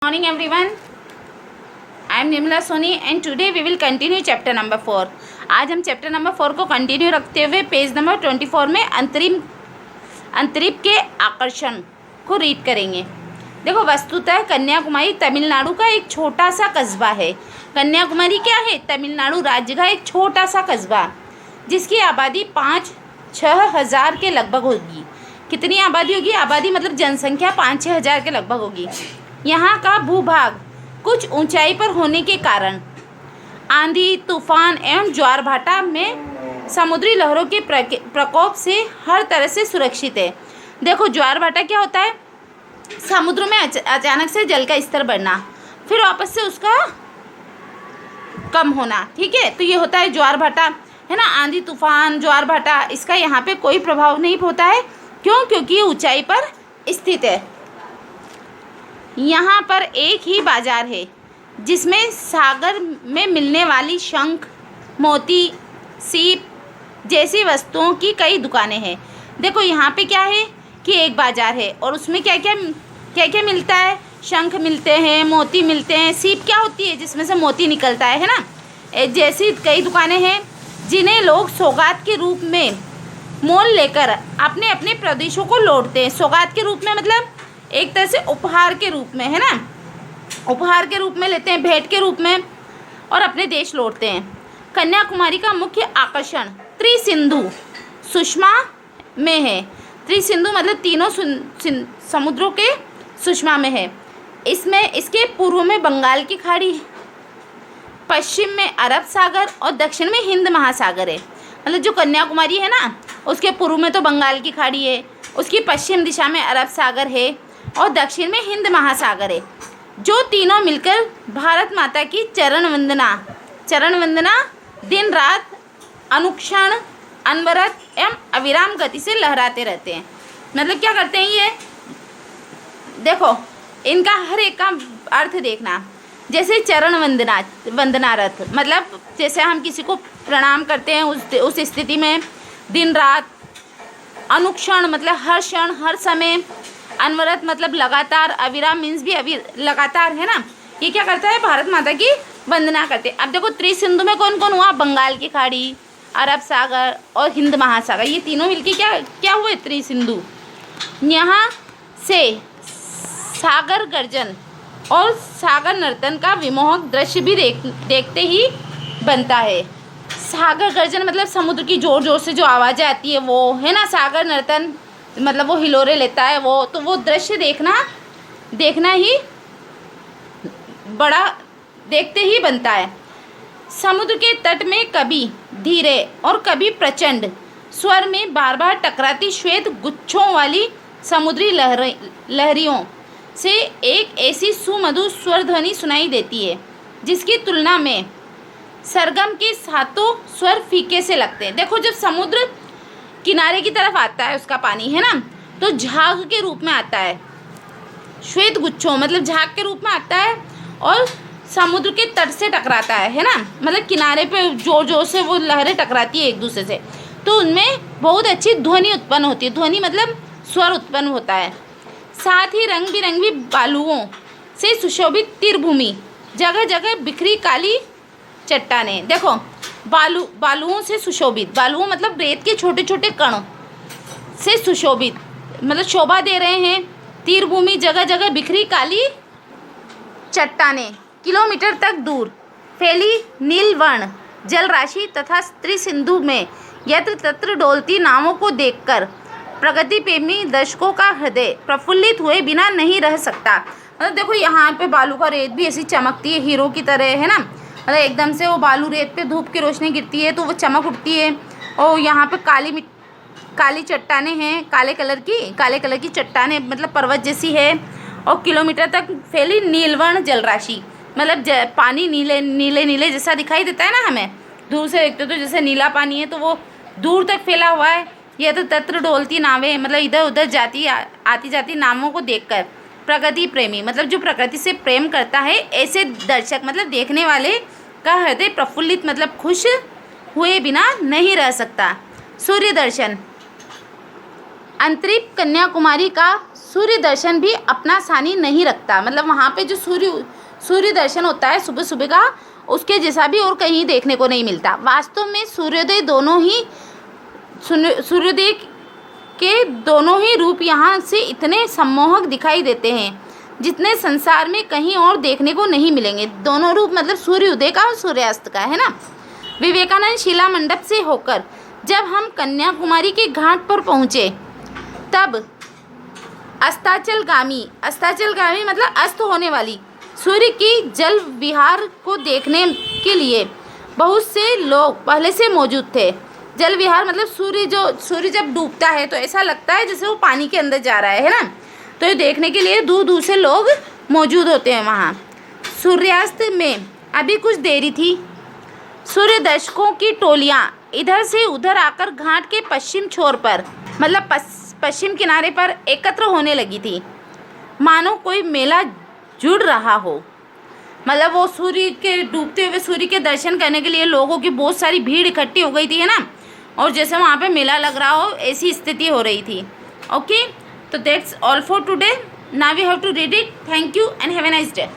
Morning everyone. I am Nimla Soni and today we will continue chapter number 4. आज हम chapter number 4 को continue रखते हुए page number 24 में अंतरिप के आकर्षण को रीड करेंगे। देखो, वस्तुतः कन्याकुमारी तमिलनाडु का एक छोटा सा कस्बा है। कन्याकुमारी क्या है? तमिलनाडु राज्य का एक छोटा सा कस्बा जिसकी आबादी 5-6 हज़ार के लगभग होगी। कितनी आबादी होगी? आबादी मतलब जनसंख्या 5-6 हज़ार के लगभग होगी। यहाँ का भूभाग कुछ ऊंचाई पर होने के कारण आंधी, तूफान एवं ज्वार भाटा में समुद्री लहरों के प्रकोप से हर तरह से सुरक्षित है। देखो, ज्वार भाटा क्या होता है? समुद्र में अचानक से जल का स्तर बढ़ना, फिर वापस से उसका कम होना। ठीक है, तो ये होता है ज्वार भाटा, है ना। आंधी, तूफान, ज्वार भाटा, इसका यहाँ पे कोई प्रभाव नहीं होता है। क्यों? क्योंकि ये ऊंचाई पर स्थित है। यहाँ पर एक ही बाजार है जिसमें सागर में मिलने वाली शंख, मोती, सीप जैसी वस्तुओं की कई दुकानें हैं। देखो, यहाँ पे क्या है कि एक बाजार है और उसमें क्या क्या मिलता है? शंख मिलते हैं, मोती मिलते हैं। सीप क्या होती है? जिसमें से मोती निकलता है ना। जैसी कई दुकानें हैं जिन्हें लोग सौगात के रूप में मोल लेकर अपने अपने प्रदेशों को लौटते हैं। सौगात के रूप में मतलब एक तरह से उपहार के रूप में, है ना। उपहार के रूप में लेते हैं, भेंट के रूप में, और अपने देश लौटते हैं। कन्याकुमारी का मुख्य आकर्षण त्रिसिंधु सुषमा में है। त्रिसिंधु मतलब तीनों समुद्रों के सुषमा में है। इसमें इसके पूर्व में बंगाल की खाड़ी, पश्चिम में अरब सागर और दक्षिण में हिंद महासागर है। मतलब जो कन्याकुमारी है ना, उसके पूर्व में तो बंगाल की खाड़ी है, उसकी पश्चिम दिशा में अरब सागर है और दक्षिण में हिंद महासागर है, जो तीनों मिलकर भारत माता की चरण वंदना दिन रात अनुक्षण अनवरत एवं अविराम गति से लहराते रहते हैं। मतलब क्या करते हैं ये? देखो, इनका हर एक का अर्थ देखना। जैसे चरण वंदनारत मतलब जैसे हम किसी को प्रणाम करते हैं उस स्थिति में, दिन रात, अनुक्षण मतलब हर क्षण हर समय, अनवरत मतलब लगातार, अविराम मीन्स भी लगातार, है ना। ये क्या करता है? भारत माता की वंदना करते हैं। अब देखो, त्रिसिंधु में कौन कौन हुआ? बंगाल की खाड़ी, अरब सागर और हिंद महासागर, ये तीनों मिलके क्या हुए? त्रिसिंधु। यहाँ से सागर गर्जन और सागर नर्तन का विमोहक दृश्य भी देखते ही बनता है। सागर गर्जन मतलब समुद्र की जोर जोर से जो आवाज़ें आती है वो, है ना। सागर नर्तन मतलब वो हिलोरे लेता है वो, तो वो दृश्य देखना ही बड़ा देखते ही बनता है। समुद्र के तट में कभी धीरे और कभी प्रचंड स्वर में बार बार टकराती श्वेत गुच्छों वाली समुद्री लहरियों से एक ऐसी सुमधुर स्वर ध्वनि सुनाई देती है जिसकी तुलना में सरगम के सातों स्वर फीके से लगते हैं। देखो, जब समुद्र किनारे की तरफ आता है उसका पानी, है ना, तो झाग के रूप में आता है। श्वेत गुच्छों मतलब झाग के रूप में आता है और समुद्र के तट से टकराता है ना। मतलब किनारे पे जोर जोर से वो लहरें टकराती है एक दूसरे से, तो उनमें बहुत अच्छी ध्वनि उत्पन्न होती है। ध्वनि मतलब स्वर उत्पन्न होता है। साथ ही रंग बिरंगी बालुओं से सुशोभित तीरभूमि, जगह जगह बिखरी काली चट्टानें। देखो, बालुओं से सुशोभित, बालुओं मतलब रेत के छोटे छोटे कण से सुशोभित मतलब शोभा दे रहे हैं। तीरभूमि, जगह जगह बिखरी काली चट्टानें, किलोमीटर तक दूर फैली नीलवर्ण जल राशि तथा त्रिसिंधु में यत्र तत्र डोलती नावों को देखकर प्रगति प्रेमी दर्शकों का हृदय प्रफुल्लित हुए बिना नहीं रह सकता। मतलब देखो, यहाँ पे बालू का रेत भी ऐसी चमकती है हीरो की तरह, है ना। मतलब एकदम से वो बालू रेत पे धूप की रोशनी गिरती है तो वो चमक उठती है। और यहाँ पे काली चट्टानें हैं, काले कलर की चट्टानें मतलब पर्वत जैसी है, और किलोमीटर तक फैली नीलवर्ण जलराशि मतलब पानी नीले जैसा दिखाई देता है ना हमें दूर से देखते तो जैसे नीला पानी है, तो वो दूर तक फैला हुआ है। यह तो तत्र डोलती नावें मतलब इधर उधर आती जाती नावों को देखकर प्रकृति प्रेमी मतलब जो प्रकृति से प्रेम करता है, ऐसे दर्शक मतलब देखने वाले का हृदय प्रफुल्लित मतलब खुश हुए बिना नहीं रह सकता। सूर्य दर्शन अंतरिप कन्याकुमारी का सूर्य दर्शन भी अपना सानी नहीं रखता। मतलब वहाँ पे जो सूर्य दर्शन होता है सुबह सुबह का, उसके जैसा भी और कहीं देखने को नहीं मिलता। वास्तव में सूर्योदय के दोनों ही रूप यहाँ से इतने सम्मोहक दिखाई देते हैं जितने संसार में कहीं और देखने को नहीं मिलेंगे। दोनों रूप मतलब सूर्योदय का और सूर्यास्त का, है ना। विवेकानंद शिला मंडप से होकर जब हम कन्याकुमारी के घाट पर पहुँचे तब अस्ताचलगामी मतलब अस्त होने वाली सूर्य की जल विहार को देखने के लिए बहुत से लोग पहले से मौजूद थे। जल विहार मतलब सूर्य जब डूबता है तो ऐसा लगता है जैसे वो पानी के अंदर जा रहा है ना। तो ये देखने के लिए दूर दूर से लोग मौजूद होते हैं वहाँ। सूर्यास्त में अभी कुछ देरी थी। सूर्य दर्शकों की टोलियाँ इधर से उधर आकर घाट के पश्चिम छोर पर मतलब पश्चिम किनारे पर एकत्र होने लगी थी, मानो कोई मेला जुड़ रहा हो। मतलब वो सूर्य के डूबते हुए सूर्य के दर्शन करने के लिए लोगों की बहुत सारी भीड़ इकट्ठी हो गई थी, है ना। और जैसे वहाँ पे मेला लग रहा हो ऐसी स्थिति हो रही थी। ओके, तो that's all for today. Now we have to read it. Thank you and have a nice day.